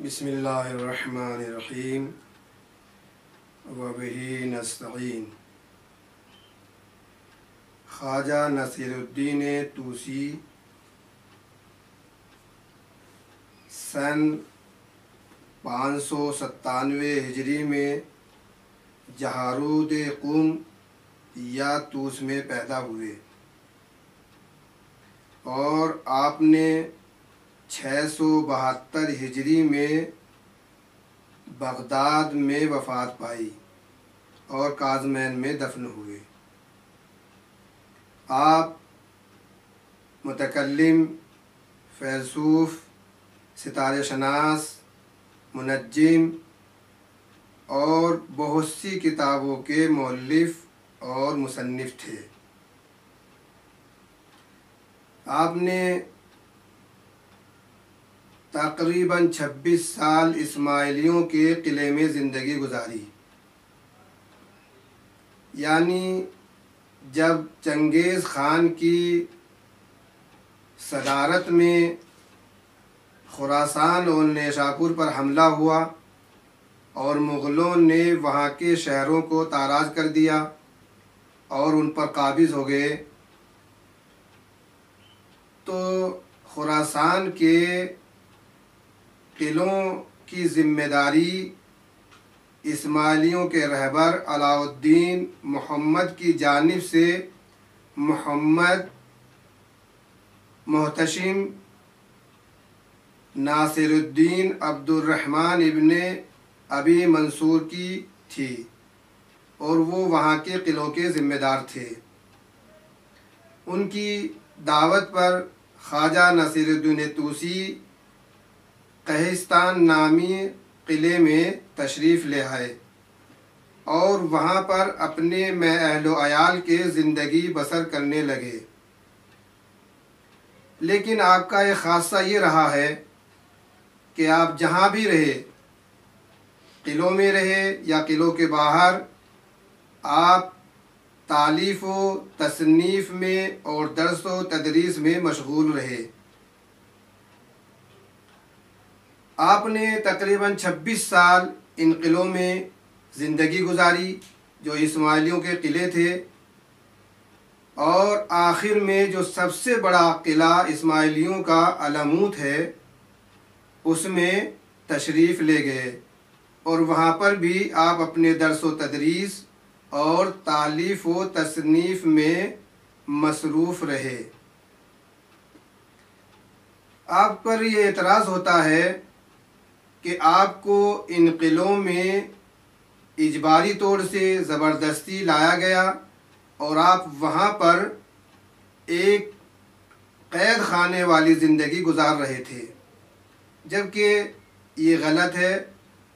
بسم اللہ الرحمن الرحیم وبہ نستعین۔ خواجہ نصیر الدین طوسی سن 597 ہجری میں جہارود قم یا طوس میں پیدا ہوئے اور آپ نے 672 ہجری میں بغداد میں وفات پائی اور کاظمین میں دفن ہوئے۔ آپ متکلم، فیلسوف، ستارہ شناس، منجم اور بہت سی کتابوں کے مؤلف اور مصنف تھے۔ آپ نے تقریباً 26 سال اسماعیلیوں کے قلعے میں زندگی گزاری، یعنی جب چنگیز خان کی صدارت میں خراسان اور نیشاپور پر حملہ ہوا اور مغلوں نے وہاں کے شہروں کو تاراج کر دیا اور ان پر قابض ہو گئے، تو خراسان کے قلعوں کی ذمہ داری اسماعیلیوں کے رہبر علاء الدین محمد کی جانب سے محمد محتشم ناصر الدین عبد الرحمن ابن ابی منصور کی تھی اور وہ وہاں کے قلعوں کے ذمہ دار تھے۔ ان کی دعوت پر خواجہ نصیر الدین طوسی قہستان نامی قلعے میں تشریف لے آئے اور وہاں پر اپنے میں اہل و عیال کے زندگی بسر کرنے لگے، لیکن آپ کا ایک خاصہ یہ رہا ہے کہ آپ جہاں بھی رہے، قلعوں میں رہے یا قلعوں کے باہر، آپ تالیف و تصنیف میں اور درس و تدریس میں مشغول رہے۔ آپ نے تقریباً 26 سال ان قلعوں میں زندگی گزاری جو اسماعیلیوں کے قلعے تھے، اور آخر میں جو سب سے بڑا قلعہ اسماعیلیوں کا علموت ہے اس میں تشریف لے گئے اور وہاں پر بھی آپ اپنے درس و تدریس اور تالیف و تصنیف میں مصروف رہے۔ آپ پر یہ اعتراض ہوتا ہے کہ آپ کو ان قلعوں میں اجباری طور سے زبردستی لایا گیا اور آپ وہاں پر ایک قید خانے والی زندگی گزار رہے تھے، جبکہ یہ غلط ہے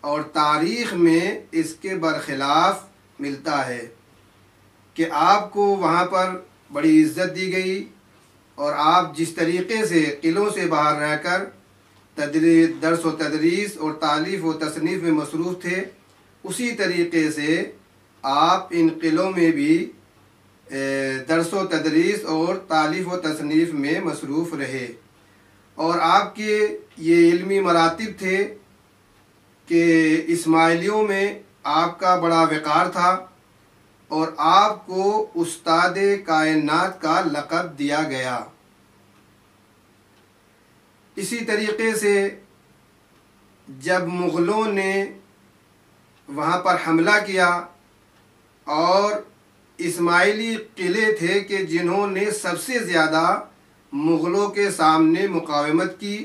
اور تاریخ میں اس کے برخلاف ملتا ہے کہ آپ کو وہاں پر بڑی عزت دی گئی اور آپ جس طریقے سے قلعوں سے باہر رہ کر درس و تدریس اور تالیف و تصنیف میں مصروف تھے، اسی طریقے سے آپ ان قلعوں میں بھی درس و تدریس اور تالیف و تصنیف میں مصروف رہے۔ اور آپ کے یہ علمی مراتب تھے کہ اسماعیلیوں میں آپ کا بڑا وقار تھا اور آپ کو استاد کائنات کا لقب دیا گیا۔ اسی طریقے سے جب مغلوں نے وہاں پر حملہ کیا اور اسماعیلی قلعے تھے کہ جنہوں نے سب سے زیادہ مغلوں کے سامنے مقاومت کی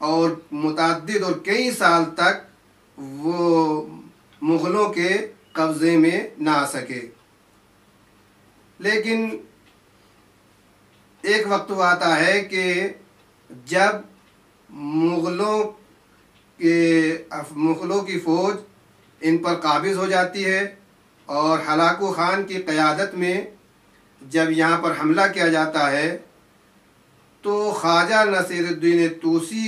اور متعدد اور کئی سال تک وہ مغلوں کے قبضے میں نہ آ سکے، لیکن ایک وقت آتا ہے کہ جب مغلوں کی فوج ان پر قابض ہو جاتی ہے اور ہلاکو خان کی قیادت میں جب یہاں پر حملہ کیا جاتا ہے تو خواجہ نصیر الدین طوسی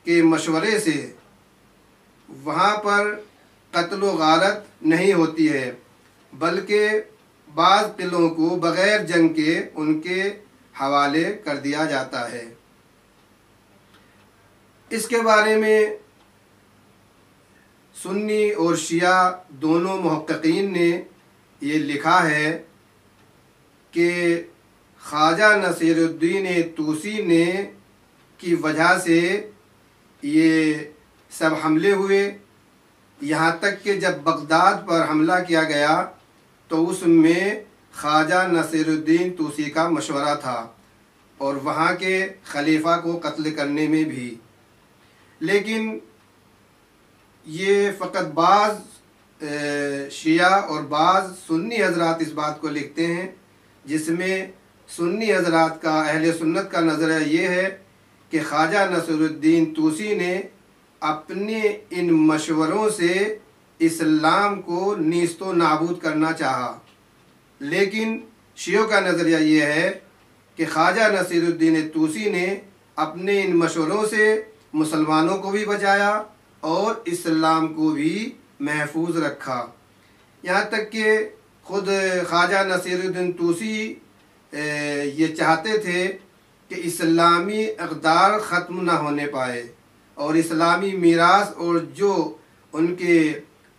کے مشورے سے وہاں پر قتل و غارت نہیں ہوتی ہے، بلکہ بعض قلعوں کو بغیر جنگ کے ان کے حوالے کر دیا جاتا ہے۔ اس کے بارے میں سنی اور شیعہ دونوں محققین نے یہ لکھا ہے کہ خواجہ نصیر الدین طوسی نے کی وجہ سے یہ سب حملے ہوئے، یہاں تک کہ جب بغداد پر حملہ کیا گیا تو اس میں خواجہ نصیر الدین طوسی کا مشورہ تھا اور وہاں کے خلیفہ کو قتل کرنے میں بھی۔ لیکن یہ فقط بعض شیعہ اور بعض سنی حضرات اس بات کو لکھتے ہیں، جس میں سنی حضرات کا، اہل سنت کا نظریہ یہ ہے کہ خواجہ نصیر الدین طوسی نے اپنے ان مشوروں سے اسلام کو نیست و نابود کرنا چاہا، لیکن شیعوں کا نظریہ یہ ہے کہ خواجہ نصیر الدین طوسی نے اپنے ان مشوروں سے مسلمانوں کو بھی بچایا اور اسلام کو بھی محفوظ رکھا۔ یہاں تک کہ خود خواجہ نصیر الدین طوسی یہ چاہتے تھے کہ اسلامی اقدار ختم نہ ہونے پائے اور اسلامی میراث اور جو ان کے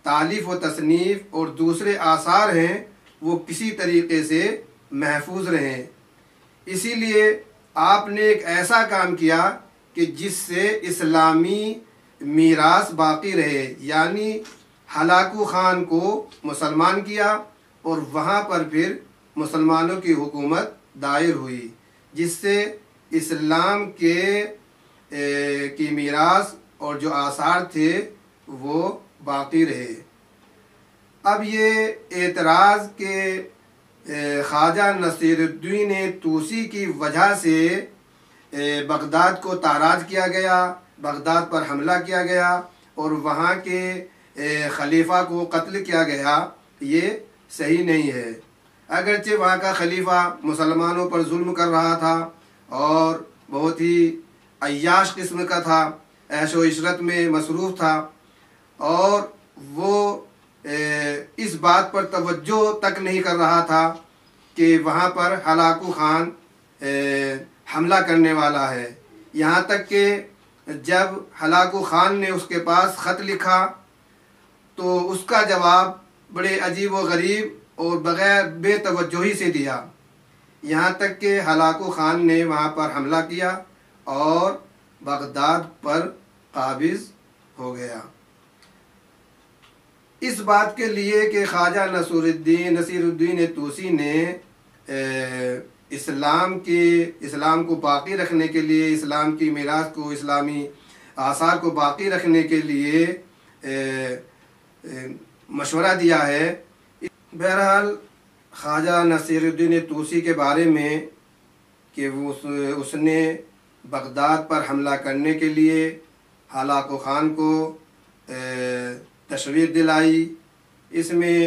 تالیف و تصنیف اور دوسرے آثار ہیں وہ کسی طریقے سے محفوظ رہیں۔ اسی لیے آپ نے ایک ایسا کام کیا کہ جس سے اسلامی میراث باقی رہے، یعنی ہلاکو خان کو مسلمان کیا اور وہاں پر پھر مسلمانوں کی حکومت دائر ہوئی، جس سے اسلام کی میراث اور جو آثار تھے وہ باقی رہے۔ اب یہ اعتراض کہ خواجہ نصیر الدین طوسی کی وجہ سے بغداد کو تاراج کیا گیا، بغداد پر حملہ کیا گیا اور وہاں کے خلیفہ کو قتل کیا گیا، یہ صحیح نہیں ہے۔ اگرچہ وہاں کا خلیفہ مسلمانوں پر ظلم کر رہا تھا اور بہت ہی عیاش قسم کا تھا، عیش و عشرت میں مصروف تھا، اور وہ اس بات پر توجہ تک نہیں کر رہا تھا کہ وہاں پر ہلاکو خان حملہ کرنے والا ہے۔ یہاں تک کہ جب ہلاکو خان نے اس کے پاس خط لکھا تو اس کا جواب بڑے عجیب و غریب اور بغیر بے توجہی سے دیا، یہاں تک کہ ہلاکو خان نے وہاں پر حملہ کیا اور بغداد پر قابض ہو گیا۔ اس بات کے لیے کہ خواجہ نصیر الدین طوسی نے اسلام کو باقی رکھنے کے لیے، اسلام کی میراث کو، اسلامی آثار کو باقی رکھنے کے لیے مشورہ دیا ہے۔ بہرحال خواجہ نصیر الدین طوسی کے بارے میں کہ اس نے بغداد پر حملہ کرنے کے لیے ہلاکو خان کو تشویق دلائی، اس میں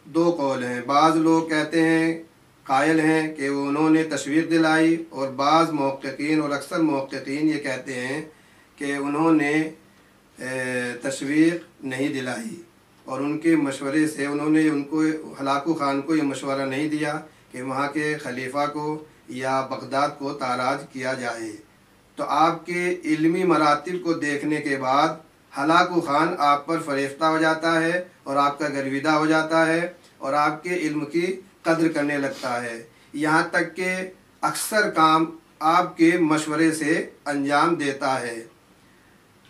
دو قول ہیں۔ بعض لوگ کہتے ہیں، قائل ہیں کہ انہوں نے تشویق دلائی، اور بعض محققین اور اکثر محققین یہ کہتے ہیں کہ انہوں نے تشویق نہیں دلائی، اور ان کے مشورے سے ان کو ہلاکو خان کو یہ مشورہ نہیں دیا کہ وہاں کے خلیفہ کو یا بغداد کو تاراج کیا جائے۔ تو آپ کے علمی مراتب کو دیکھنے کے بعد ہلاکو خان آپ پر فریفتہ ہو جاتا ہے اور آپ کا گرویدہ ہو جاتا ہے اور آپ کے علم کی قدر کرنے لگتا ہے، یہاں تک کہ اکثر کام آپ کے مشورے سے انجام دیتا ہے۔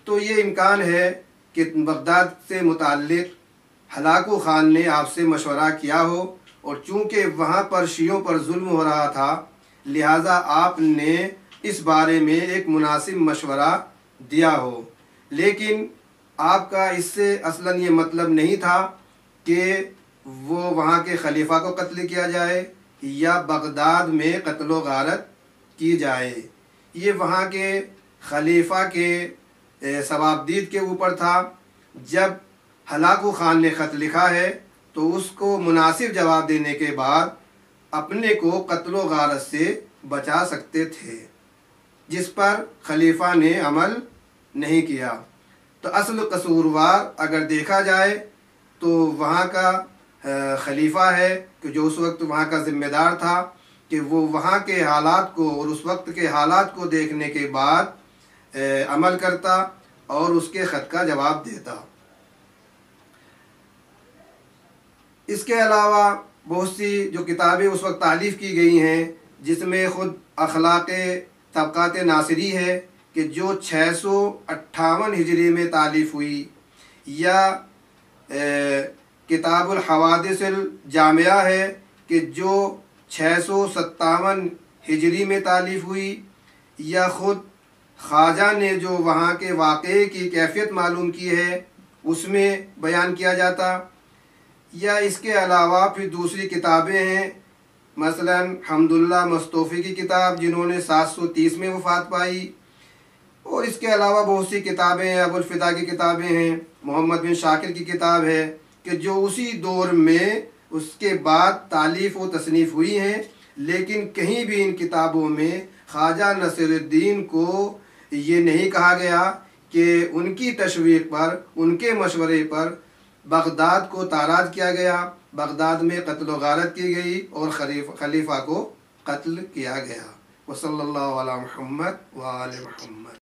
تو یہ امکان ہے کہ بغداد سے متعلق ہلاکو خان نے آپ سے مشورہ کیا ہو، اور چونکہ وہاں پر شیعوں پر ظلم ہو رہا تھا لہٰذا آپ نے اس بارے میں ایک مناسب مشورہ دیا ہو، لیکن آپ کا اس سے اصلاً یہ مطلب نہیں تھا کہ وہ وہاں کے خلیفہ کو قتل کیا جائے یا بغداد میں قتل و غارت کی جائے۔ یہ وہاں کے خلیفہ کے ثوابدید کے اوپر تھا۔ جب ہلاکو خان نے خط لکھا ہے تو اس کو مناسب جواب دینے کے بعد اپنے کو قتل و غارت سے بچا سکتے تھے، جس پر خلیفہ نے عمل نہیں کیا۔ تو اصل قصوروار اگر دیکھا جائے تو وہاں کا خلیفہ ہے کہ جو اس وقت وہاں کا ذمہ دار تھا، کہ وہ وہاں کے حالات کو اور اس وقت کے حالات کو دیکھنے کے بعد عمل کرتا اور اس کے خط کا جواب دیتا۔ اس کے علاوہ بہت سی جو کتابیں اس وقت تالیف کی گئی ہیں، جس میں خود اخلاق طبقات ناصری ہے کہ جو 658 ہجری میں تالیف ہوئی، یا کتاب الحوادث الجامعہ ہے کہ جو 657 ہجری میں تالیف ہوئی، یا خود خواجہ نے جو وہاں کے واقعے کی کیفیت معلوم کی ہے اس میں بیان کیا جاتا، یا اس کے علاوہ پھر دوسری کتابیں ہیں، مثلا حمداللہ مستوفی کی کتاب جنہوں نے 730 میں وفات پائی، اور اس کے علاوہ بہت سی کتابیں ہیں، ابو الفدا کی کتابیں ہیں، محمد بن شاکر کی کتاب ہے کہ جو اسی دور میں اس کے بعد تالیف و تصنیف ہوئی ہیں، لیکن کہیں بھی ان کتابوں میں خواجہ نصیر الدین کو یہ نہیں کہا گیا کہ ان کی تشویق پر، ان کے مشورے پر بغداد کو تاراج کیا گیا، بغداد میں قتل و غارت کی گئی اور خلیفہ کو قتل کیا گیا۔ وصلی اللہ علی محمد وآل محمد۔